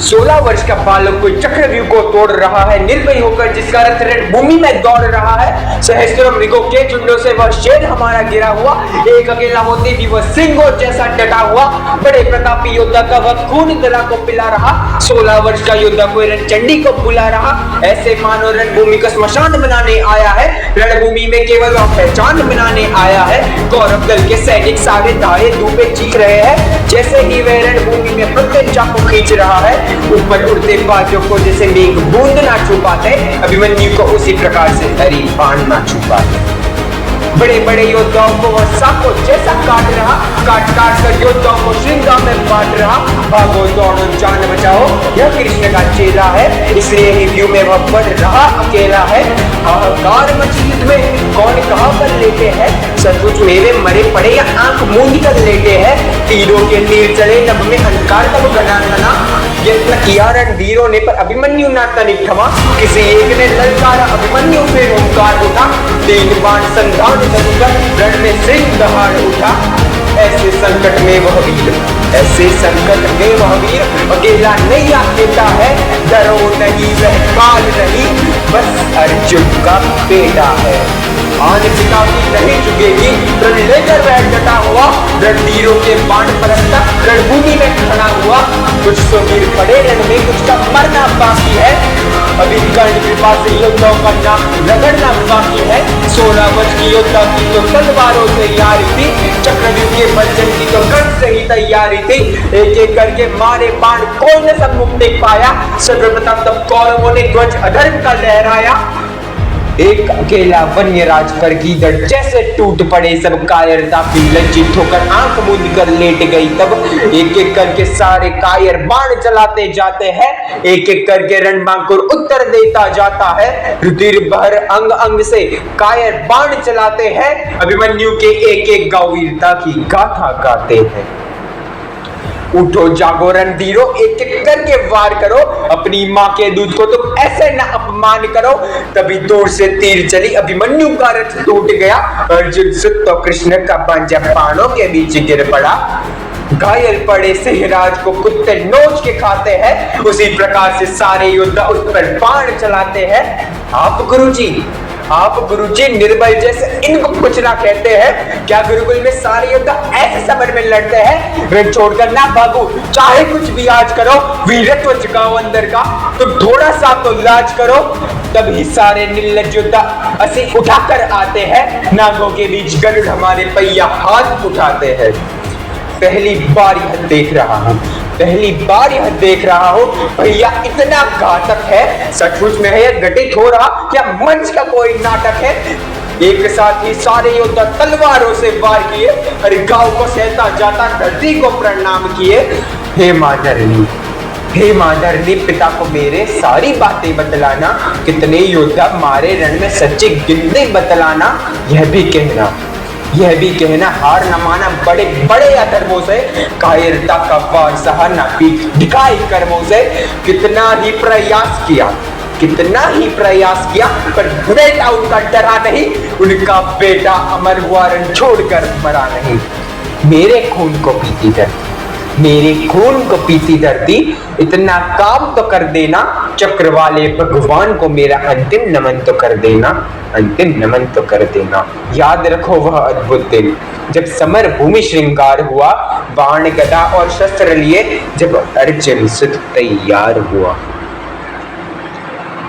16 वर्ष का बालक कोई चक्रव्यूह को तोड़ रहा है, निर्भय होकर जिसका रथ रणभूमि में दौड़ रहा है। सहस्त्रों मृगों के झुंडों से वह शेर हमारा गिरा हुआ, एक अकेला होते भी वह सिंहों जैसा डटा हुआ। बड़े प्रतापी योद्धा का वह खून दला को पिला रहा, 16 वर्ष का योद्धा कोई रणचंडी को बुला रहा। ऐसे मानो रणभूमि को श्मशान बनाने आया है, रणभूमि में केवल वह पहचान बनाने आया है। कौरव दल के सैनिक सारे धारे धूपे चीख रहे हैं, जैसे ही वह रणभूमि में प्रत्यंचा को खींच रहा है। ऊपर उड़ते बाजों को जैसे मेघ बूंद ना छुपाते, अभिमन्यु को उसी प्रकार से हरी बाण ना छुपाते। बड़े बड़े योद्धाओं को वह सांपों जैसा काट रहा, काट काट कर योद्धाओं को श्रृंगार में बांट रहा। भागो दौड़ो जान बचाओ, यह कृष्ण का चेला है, इसलिए ही व्यू में वह बढ़ रहा अकेला है। हाहाकार मची युद्ध में कौन कहां पर लेटे हैं, सचमुच मेरे मरे पड़े या आंख मूंद कर लेटे हैं। तीरों के तीर चले नभ में अंधकार तब घना घना, यत्न किया रणवीरों ने पर अभिमन्यु ना तनिक थमा। किसी एक ने ललकारा, अभिमन्यु फिर ओंकार उठा, तीन बाण संधान धनुकर रण में सिंह दहाड़ उठा। ऐसे संकट में वह वीर, ऐसे संकट में वह वीर अकेला नहीं अकेला है। डरो नहीं वह काल नहीं, बस अर्जुन का बेटा है। आन पिता की नहीं झुकेगी, रण लेकर वह डटा हुआ, रणवीरों के बाण परस्ता रणभूमि में खड़ा हुआ। कुछ तो वीर पड़े रण में, कुछ का मरना बाकी है। अभी कर्ण कृपा से योद्धाओं का नाम रगड़ना बाकी है। 16 वर्ष की योद्धा की तो तलवारों से यारी थी, चक्रव्यूह के भंजन की तो कर्ण से ही तैयारी थी। एक एक करके मारे बाण कोई न सम्मुख देख पाया, सर्वप्रथम तब कौरवों ने ध्वज अधर्म का लहराया। एक अकेला वन्यराज पर गीदड़ जैसे टूट पड़े सब, कायरता की लज्जित होकर आंख मूंद कर लेट गई तब। एक एक करके सारे कायर बाण चलाते जाते हैं, एक एक करके रणबांकुर उत्तर देता जाता है। रुधिर बहर अंग अंग से कायर बाण चलाते हैं, अभिमन्यु के एक एक गांव वीरता की गाथा गाते हैं। उठो जागो रणवीरों, एक एक करके वार करो, अपनी माँ के दूध को तुम ऐसे न अपमान करो। तभी दूर से तीर चली, अभिमन्यु का रथ टूट गया, अर्जुन सुत तो कृष्ण का पंजा बाणों के बीच गिर पड़ा। घायल पड़े सिंहराज को कुत्ते नोच के खाते हैं, उसी प्रकार से सारे योद्धा उस पर बाण चलाते हैं। आप गुरुजी निर्बल जैसे इनको कुछ ना कहते हैं क्या? गुरुकुल में सारे योद्धा ऐसे समर में लड़ते हैं, रण छोड़कर ना भागो, चाहे कुछ भी आज करो, वीरत्व जगाओ अंदर का, तो थोड़ा सा तो लाज करो। तभी सारे निर्लज्ज योद्धा असी उठाकर आते हैं, नागों के बीच गरुड़ हमारे पहिया हाथ उठाते हैं। पहली बार यह देख रहा हूं, भैया इतना घातक है, सचमुच में है यह घटित हो रहा क्या मंच का कोई नाटक है? एक साथ ही सारे योद्धा तलवारों से वार किए, हर गांव को सहता जाता धरती को प्रणाम किए। हे माधरनी पिता को मेरे सारी बातें बतलाना, कितने योद्धा मारे रण में सच्ची गिनती बतलाना। यह भी कहना हार न माना बड़े बड़े अधर्मों से, कायरता का वार सहा न पीठ दिखाई कर्मों से। कितना ही प्रयास किया पर बेटा उनका डरा नहीं, उनका बेटा अमर हुआ रण छोड़कर मरा नहीं। मेरे खून को पीती धरती, इतना काम तो कर देना, चक्र वाले भगवान को मेरा अंतिम नमन तो कर देना। याद रखो वह अद्भुत दिन, जब समर भूमि श्रृंगार हुआ, बाण गदा और शस्त्र लिए, जब अर्जुन सुत तैयार हुआ।